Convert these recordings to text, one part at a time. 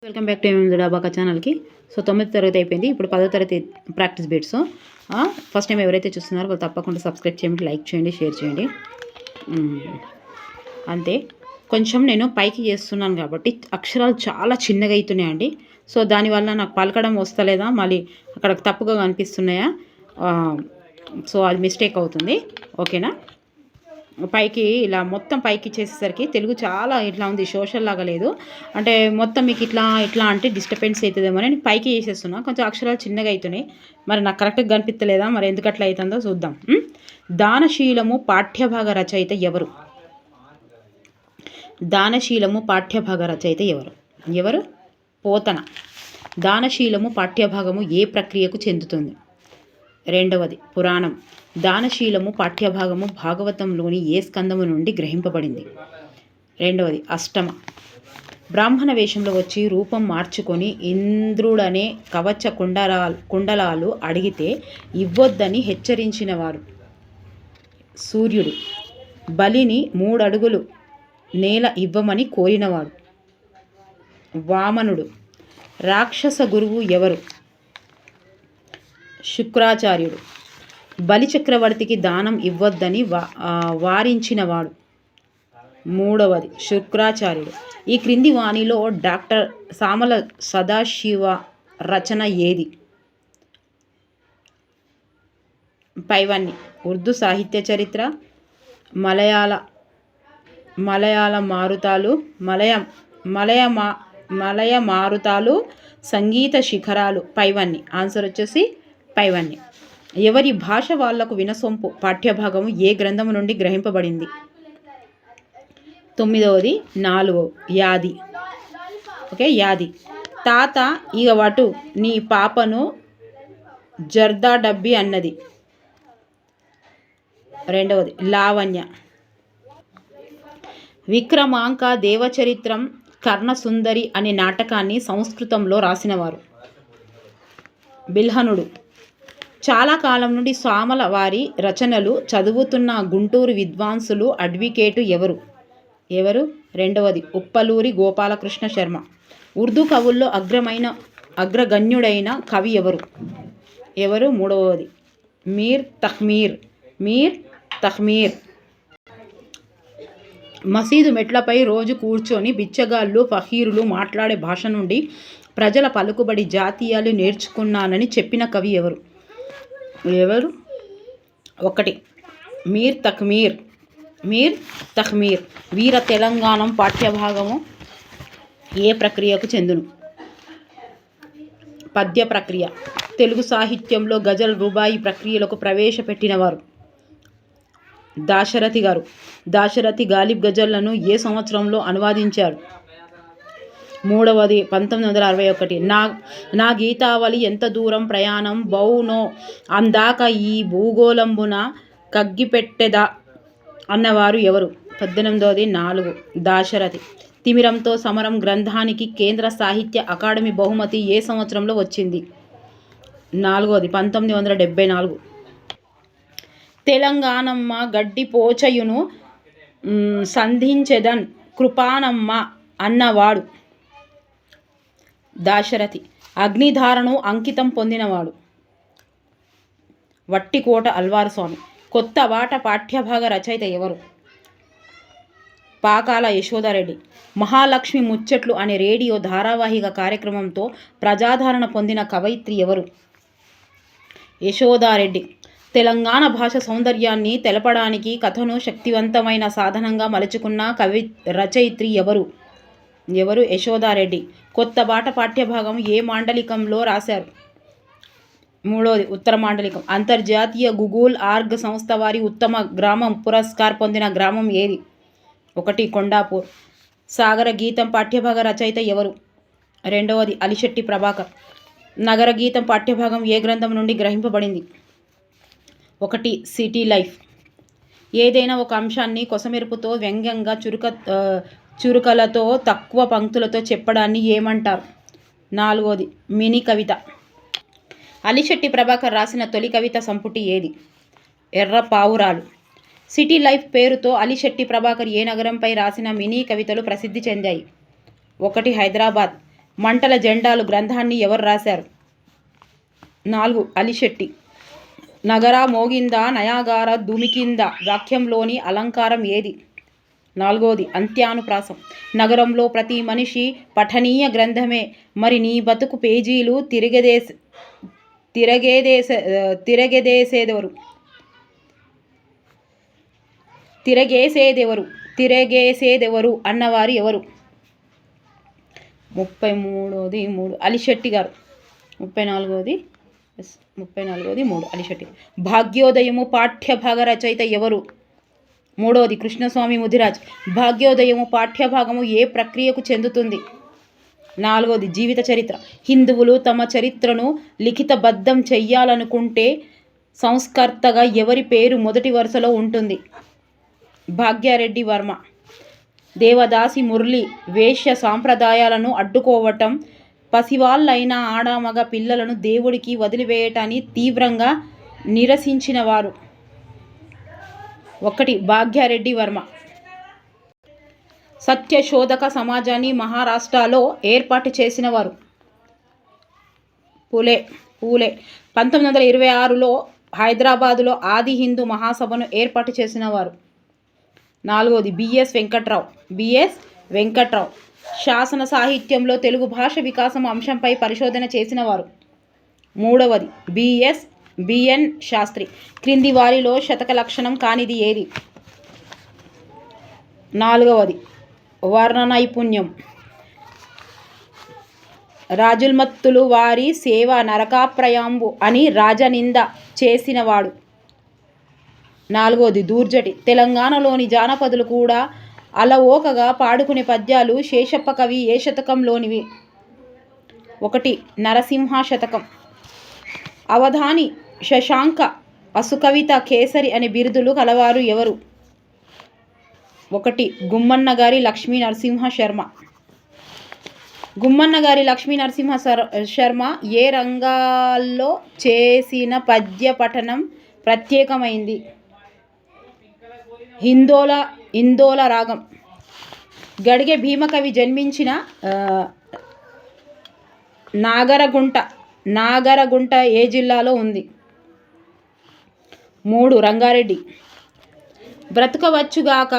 Welcome back to MM డాబాకా ఛానల్కి. So 9వ తరగతి అయిపోయింది. ఇప్పుడు 10వ తరగతి ప్రాక్టీస్ బిట్స్. ఫస్ట్ టైం ఎవరైతే చూస్తున్నారో వాళ్ళు తప్పకుండా సబ్స్క్రైబ్ చేయండి, లైక్ చేయండి, షేర్ చేయండి. అంతే. కొంచెం నేను పైకి చేస్తున్నాను కాబట్టి అక్షరాలు చాలా చిన్నగా అవుతున్నాయండి. సో దానివల్ల నాకు పలకడం వస్తలేదా, మళ్ళీ అక్కడ తప్పుగా కనిపిస్తున్నాయా, సో అది మిస్టేక్ అవుతుంది. ఓకేనా. పైకి ఇలా మొత్తం పైకి చేసేసరికి తెలుగు చాలా ఇట్లా ఉంది, సోషల్ లాగా లేదు. అంటే మొత్తం మీకు ఇట్లా ఇట్లా అంటే డిస్టర్బెన్స్ అవుతుందేమో నేను పైకి చేసేస్తున్నా. కొంచెం అక్షరాలు చిన్నగా అవుతున్నాయి. మరి నాకు కరెక్ట్గా కనిపించలేదా, మరి ఎందుకు అట్లా అవుతుందో చూద్దాం. దానశీలము పాఠ్యభాగ రచయిత ఎవరు? దానశీలము పాఠ్యభాగ రచయిత ఎవరు? ఎవరు? పోతన. దానశీలము పాఠ్యభాగము ఏ ప్రక్రియకు చెందుతుంది? రెండవది పురాణం. దానశీలము పాఠ్యభాగము భాగవతంలోని ఏ స్కందము నుండి గ్రహింపబడింది? రెండవది అష్టమ. బ్రాహ్మణ వేషంలో వచ్చి రూపం మార్చుకొని ఇంద్రుడనే కవచ కుండలాలు అడిగితే ఇవ్వొద్దని హెచ్చరించినవాడు సూర్యుడు. బలిని 3 అడుగులు నేల ఇవ్వమని కోరినవాడు వామనుడు. రాక్షస గురువు ఎవరు? శుక్రాచార్యుడు. బలిచక్రవర్తికి దానం ఇవ్వొద్దని వారించినవాడు మూడవది శుక్రాచార్యుడు. ఈ క్రింది వాణిలో డాక్టర్ సామల సదాశివ రచన ఏది? పైవన్నీ. ఉర్దూ సాహిత్య చరిత్ర, మలయాళ మారుతాలు, సంగీత శిఖరాలు. పైవన్నీ. ఆన్సర్ వచ్చేసి పైవన్నీ. ఎవరి భాష వాళ్లకు వినసొంపు పాఠ్యభాగము ఏ గ్రంథము నుండి గ్రహింపబడింది? 9వది 4 యాది. ఓకే, యాది. తాత ఇక వటు నీ పాపను జర్దా డబ్బి అన్నది. రెండవది లావణ్య. విక్రమాంక దేవచరిత్రం కర్ణసుందరి అనే నాటకాన్ని సంస్కృతంలో రాసినవారు బిల్హనుడు. చాలా కాలం నుండి సామల వారి రచనలు చదువుతున్న గుంటూరు విద్వాంసులు అడ్వకేటు ఎవరు? ఎవరు? రెండవది ఉప్పలూరి గోపాలకృష్ణ శర్మ. ఉర్దూ కవుల్లో అగ్రగణ్యుడైన కవి ఎవరు? ఎవరు? మూడవది మీర్ తఖ్మీర్. మసీదు మెట్లపై రోజు కూర్చొని బిచ్చగాళ్ళు ఫకీరులు మాట్లాడే భాష నుండి ప్రజల పలుకుబడి జాతీయాలు నేర్చుకున్నానని చెప్పిన కవి ఎవరు? ఎవరు? 1 మీర్ తఖ్మీర్. వీర తెలంగాణం పాఠ్యభాగము ఏ ప్రక్రియకు చెందును? పద్య ప్రక్రియ. తెలుగు సాహిత్యంలో గజల్ రుబాయి ప్రక్రియలకు ప్రవేశపెట్టినవారు దాశరథి గారు. దాశరథి గాలిబ్ గజల్లను ఏ సంవత్సరంలో అనువాదించారు? మూడవది 1961. నా గీతావళి ఎంత దూరం ప్రయాణం బౌనో అందాక ఈ భూగోళంబున కగ్గిపెట్టెదా అన్నవారు ఎవరు? 18వది 4 దాశరథి. తిమిరంతో సమరం గ్రంథానికి కేంద్ర సాహిత్య అకాడమీ బహుమతి ఏ సంవత్సరంలో వచ్చింది? 4వది 1974. తెలంగాణమ్మ గడ్డి పోచయును సంధించెదన్ కృపానమ్మ అన్నవాడు దాశరథి. అగ్నిధారను అంకితం పొందినవాడు వట్టికోట అల్వారుస్వామి. కొత్త బాట పాఠ్యభాగ రచయిత ఎవరు? పాకాల యశోదారెడ్డి. మహాలక్ష్మి ముచ్చట్లు అనే రేడియో ధారావాహిక కార్యక్రమంతో ప్రజాదరణ పొందిన కవయిత్రి ఎవరు? యశోదారెడ్డి. తెలంగాణ భాష సౌందర్యాన్ని తెలపడానికి కథను శక్తివంతమైన సాధనంగా మలుచుకున్న రచయిత్రి ఎవరు? ఎవరు? యశోదారెడ్డి. కొత్త బాట పాఠ్యభాగం ఏ మాండలికంలో రాశారు? 3వది ఉత్తర మాండలికం. అంతర్జాతీయ గూగుల్ ఆర్గ్ సంస్థ వారి ఉత్తమ గ్రామం పురస్కార్ పొందిన గ్రామం ఏది? 1 కొండాపూర్. సాగర గీతం పాఠ్యభాగ రచయిత ఎవరు? రెండవది అలిశెట్టి ప్రభాకర్. నగర గీతం పాఠ్యభాగం ఏ గ్రంథం నుండి గ్రహింపబడింది? 1 సిటీ లైఫ్. ఏదైనా ఒక అంశాన్ని కొసమెరుపుతో వ్యంగ్యంగా చురుకలతో తక్కువ పంక్తులతో చెప్పడాన్ని ఏమంటారు? 4వది మినీ కవిత. అలిశెట్టి ప్రభాకర్ రాసిన తొలి కవిత సంపుటి ఏది? ఎర్ర పావురాలు. సిటీ లైఫ్ పేరుతో అలిశెట్టి ప్రభాకర్ ఏ నగరంపై రాసిన మినీ కవితలు ప్రసిద్ధి చెందాయి? 1 హైదరాబాద్. మంటల జెండాలు గ్రంథాన్ని ఎవరు రాశారు? 4 అలిశెట్టి. నగర మోగిందా నయాగార దుమికిందా వాక్యంలోని అలంకారం ఏది? 4వది అంత్యానుప్రాసం. నగరంలో ప్రతి మనిషి పఠనీయ గ్రంథమే, మరి నీ బతుకు పేజీలు తిరగేసేదెవరు అన్నవారు ఎవరు? 33వది 3 అలిశెట్టి గారు. 34వది 3 అలిశెట్టి. భాగ్యోదయము పాఠ్యభాగ రచయిత ఎవరు? 3వది కృష్ణస్వామి ముదిరాజ్. భాగ్యోదయము పాఠ్యభాగము ఏ ప్రక్రియకు చెందుతుంది? 4వది జీవిత చరిత్ర. హిందువులు తమ చరిత్రను లిఖితబద్ధం చెయ్యాలనుకుంటే సంస్కర్తగా ఎవరి పేరు మొదటి వరుసలో ఉంటుంది? భాగ్యారెడ్డి వర్మ. దేవదాసి మురళి వేశ్య సాంప్రదాయాలను అడ్డుకోవటం, పసివాళ్ళైన ఆడమగ పిల్లలను దేవుడికి వదిలివేయటాన్ని తీవ్రంగా నిరసించిన వారు? 1 భాగ్యారెడ్డి వర్మ. సత్యశోధక సమాజాన్ని మహారాష్ట్రలో ఏర్పాటు చేసిన వారు? పూలే. 1926లో హైదరాబాదులో ఆది హిందూ మహాసభను ఏర్పాటు చేసిన వారు? 4వది బిఎస్ వెంకట్రావు. శాసన సాహిత్యంలో తెలుగు భాష వికాసం అంశంపై పరిశోధన చేసిన వారు? 3వది బిఎన్ శాస్త్రి. క్రింది వారిలో శతక లక్షణం కానిది ఏది? 4వది వర్ణనైపుణ్యం. రాజుల్మత్తులు వారి సేవ నరకాప్రయాంబు అని రాజనింద చేసినవాడు? 4వది దూర్జటి. తెలంగాణలోని జానపదులు కూడా అలవోకగా పాడుకునే పద్యాలు శేషప్ప కవి ఏ శతకంలోనివి? 1 నరసింహ శతకం. అవధాని, శశాంక, అసుకవిత, కేసరి అనే బిరుదులు కలవారు ఎవరు? 1 గుమ్మన్న గారి లక్ష్మీ నరసింహ శర్మ. గుమ్మన్న గారి లక్ష్మీ నరసింహ శర్మ ఏ రంగాల్లో చేసిన పద్య పఠనం ప్రత్యేకమైంది? ఇందోల రాగం. గడిగే భీమకవి జన్మించిన నాగరగుంట ఏ జిల్లాలో ఉంది? 3 రంగారెడ్డి. బ్రతుకవచ్చుగాక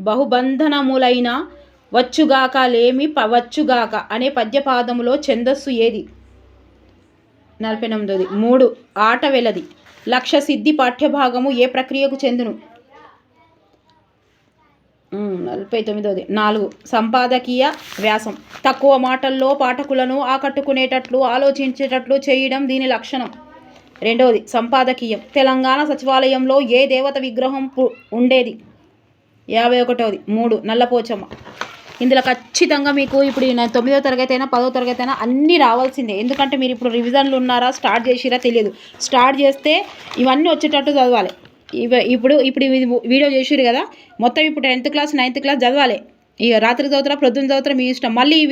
బహుబంధనములైన వచ్చుగాక లేమి వచ్చుగాక అనే పద్యపాదములో ఛందస్సు ఏది? 48. 3 ఆట వెలది. లక్ష్య సిద్ధి పాఠ్యభాగము ఏ ప్రక్రియకు చెందును? 49. 4 సంపాదకీయ వ్యాసం. తక్కువ మాటల్లో పాఠకులను ఆకట్టుకునేటట్లు ఆలోచించేటట్లు చేయడం దీని లక్షణం. 2వది సంపాదకీయం. తెలంగాణ సచివాలయంలో ఏ దేవత విగ్రహం ఉండేది? 51. 3 నల్లపోచమ్మ. ఇందులో ఖచ్చితంగా మీకు ఇప్పుడు 9వ తరగతి అయినా 10వ తరగతి అయినా అన్నీ రావాల్సిందే. ఎందుకంటే మీరు ఇప్పుడు రివిజన్లు ఉన్నారా, స్టార్ట్ చేసిరా తెలియదు. స్టార్ట్ చేస్తే ఇవన్నీ వచ్చేటట్టు చదవాలి. ఇప్పుడు వీడియో చేసిరు కదా, మొత్తం ఇప్పుడు 10th క్లాస్ 9th క్లాస్ చదవాలి. ఇక రాత్రికి చదువుతారా ప్రొద్దున చదువుతారా మీ ఇష్టం. మళ్ళీ ఈ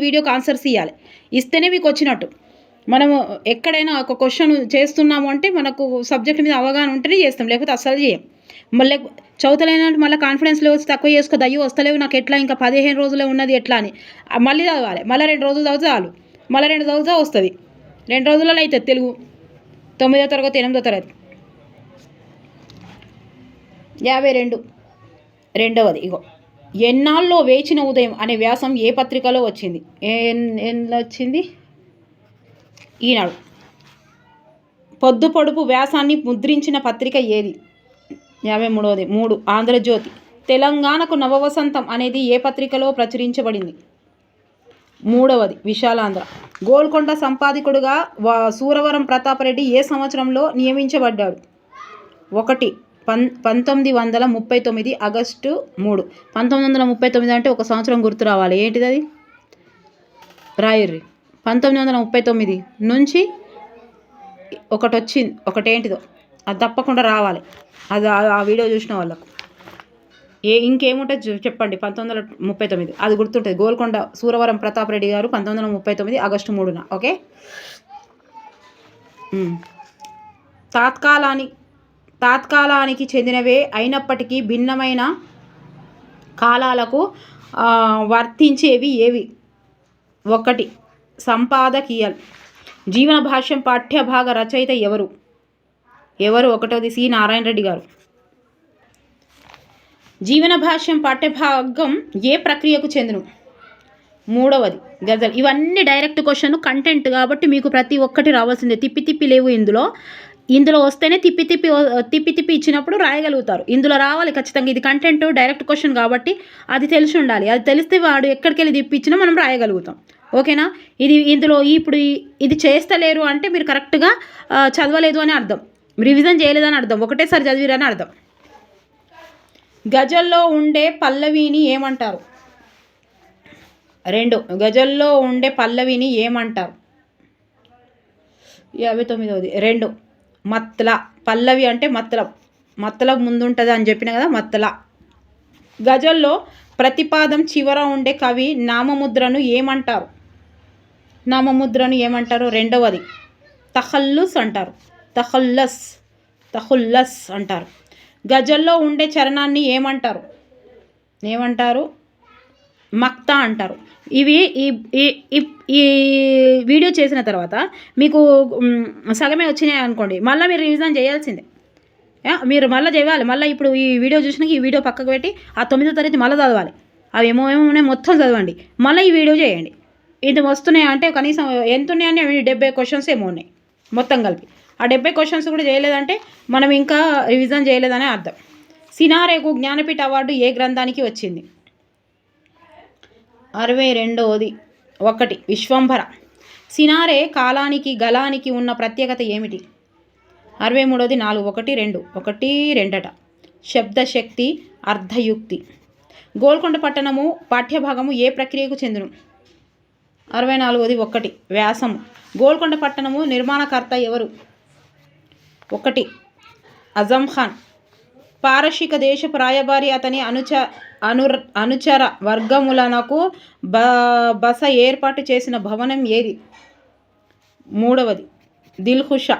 వీడియోకి ఆన్సర్స్ ఇవ్వాలి. ఇస్తేనే మీకు వచ్చినట్టు. మనము ఎక్కడైనా ఒక క్వశ్చన్ చేస్తున్నాము అంటే మనకు సబ్జెక్ట్ మీద అవగాహన ఉంటేనే చేస్తాం, లేకపోతే అస్సలు చేయం. మళ్ళీ చదువుతలేనంటే మళ్ళీ కాన్ఫిడెన్స్ లెవెల్స్ తక్కువ చేసుకో, అయ్యో వస్తలేవు నాకు ఎట్లా, ఇంకా 15 రోజులే ఉన్నది ఎట్లా అని మళ్ళీ చదవాలి. మళ్ళీ 2 రోజులు చదివితే చాలు, మళ్ళీ 2 చదివితే వస్తుంది. 2 రోజులలో అవుతుంది తెలుగు. 9వ తరగతి 8వ తరగతి. 52. 2వది ఇగో ఎన్నాళ్ళలో వేచిన ఉదయం అనే వ్యాసం ఏ పత్రికలో వచ్చింది? వచ్చింది ఈనాడు. పొద్దు పొడుపు వ్యాసాన్ని ముద్రించిన పత్రిక ఏది? 53. 3 ఆంధ్రజ్యోతి. తెలంగాణకు నవవసంతం అనేది ఏ పత్రికలో ప్రచురించబడింది? 3వది విశాలాంధ్ర. గోల్కొండ సంపాదకుడుగా సూరవరం ప్రతాపరెడ్డి ఏ సంవత్సరంలో నియమించబడ్డాడు? 1 1939 ఆగస్టు 3. 1939 అంటే ఒక సంవత్సరం గుర్తు రావాలి. ఏంటిది అది? రాయర్రి. 1939 నుంచి ఒకటి వచ్చింది, ఒకటేంటిదో అది తప్పకుండా రావాలి. అది ఆ వీడియో చూసిన వాళ్ళకు ఇంకేముంటుంది చెప్పండి. 1939 అది గుర్తుంటుంది. గోల్కొండ సూరవరం ప్రతాపరెడ్డి గారు 1939 ఆగస్టు 3న. ఓకే. తాత్కాలానికి చెందినవే అయినప్పటికీ భిన్నమైన కాలాలకు వర్తించేవి ఏవి? 1 సంపాదకీయాలు. జీవన భాష్యం పాఠ్యభాగ రచయిత ఎవరు? 1వ సి నారాయణ రెడ్డి గారు. జీవన భాష్యం పాఠ్యభాగం ఏ ప్రక్రియకు చెందును? 3వది గజల్. ఇవన్నీ డైరెక్ట్ క్వశ్చన్ కంటెంట్ కాబట్టి మీకు ప్రతి ఒక్కటి రావాల్సిందే. తిప్పి లేవు. ఇందులో వస్తేనే తిప్పి ఇచ్చినప్పుడు రాయగలుగుతారు. ఇందులో రావాలి ఖచ్చితంగా. ఇది కంటెంట్ డైరెక్ట్ క్వశ్చన్ కాబట్టి అది తెలిసి ఉండాలి. అది తెలిస్తే వాడు ఎక్కడికి వెళ్ళి తిప్పించినా మనం రాయగలుగుతాం. ఓకేనా? ఇందులో ఇప్పుడు ఇది చేస్తలేరు అంటే మీరు కరెక్ట్గా చదవలేదు అని అర్థం, రివిజన్ చేయలేదని అర్థం, ఒకటేసారి చదివిరని అర్థం. గజల్లో ఉండే పల్లవిని ఏమంటారు? 2 గజల్లో ఉండే పల్లవిని ఏమంటారు? 59వది 2 మత్ల. పల్లవి అంటే మత్తల ముందుంటుంది అని చెప్పిన కదా, మత్తల. గజల్లో ప్రతిపాదం చివర ఉండే కవి నామముద్రను ఏమంటారు? 2వది తఖల్లుస్ అంటారు. తఖుల్లస్ అంటారు. గజల్లో ఉండే చరణాన్ని ఏమంటారు? మక్తా అంటారు. ఇవి ఈ వీడియో చేసిన తర్వాత మీకు సగమే వచ్చినాయి అనుకోండి, మళ్ళీ మీరు రివిజన్ చేయాల్సిందే. మీరు మళ్ళీ చేయాలి. మళ్ళీ ఇప్పుడు ఈ వీడియో చూసినాక ఈ వీడియో పక్కకు పెట్టి ఆ 9వ తరగతి మళ్ళీ చదవాలి. అవి ఏమో మొత్తం చదవండి, మళ్ళీ ఈ వీడియో చేయండి. ఇది వస్తున్నాయి అంటే కనీసం ఎంత ఉన్నాయని 70 క్వశ్చన్స్ ఏమో ఉన్నాయి మొత్తం కలిపి. ఆ 70 క్వశ్చన్స్ కూడా చేయలేదంటే మనం ఇంకా రివిజన్ చేయలేదనే అర్థం. సినారేకు జ్ఞానపీఠ అవార్డు ఏ గ్రంథానికి వచ్చింది? 62వది 1 విశ్వంభర. సినారే కాలానికి గలానికి ఉన్న ప్రత్యేకత ఏమిటి? 63వది 4 1 2 శబ్దశక్తి అర్ధయుక్తి. గోల్కొండ పట్టణము పాఠ్యభాగము ఏ ప్రక్రియకు చెందును? 64వది 1 వ్యాసము. గోల్కొండ పట్టణము నిర్మాణకర్త ఎవరు? 1 అజం ఖాన్. పారశీక దేశపు రాయబారి అతని అనుచర వర్గములకు బస ఏర్పాటు చేసిన భవనం ఏది? 3వది దిల్ఖుషా.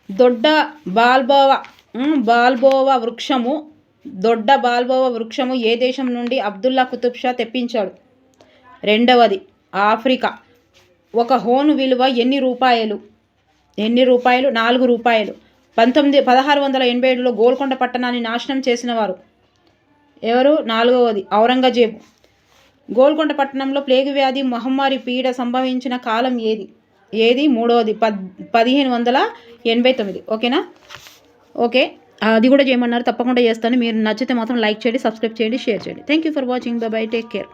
దొడ్డ బాల్బోవా వృక్షము ఏ దేశం నుండి అబ్దుల్లా కుతుబ్ షా తెప్పించాడు? 2వది ఆఫ్రికా. ఒక హోను విలువ ఎన్ని రూపాయలు? 4 రూపాయలు. 1687లో గోల్కొండ పట్టణాన్ని నాశనం చేసిన వారు ఎవరు? 4వది ఔరంగజేబు. గోల్కొండ పట్టణంలో ప్లేగు వ్యాధి మహమ్మారి పీడ సంభవించిన కాలం ఏది? 3వది 1589. ఓకేనా? ఓకే, అది కూడా చేయమన్నారు, తప్పకుండా చేస్తాను. మీరు నచ్చితే మాత్రం లైక్ చేయండి, సబ్స్క్రైబ్ చేయండి, షేర్ చేయండి. Thank you for watching. By, take care.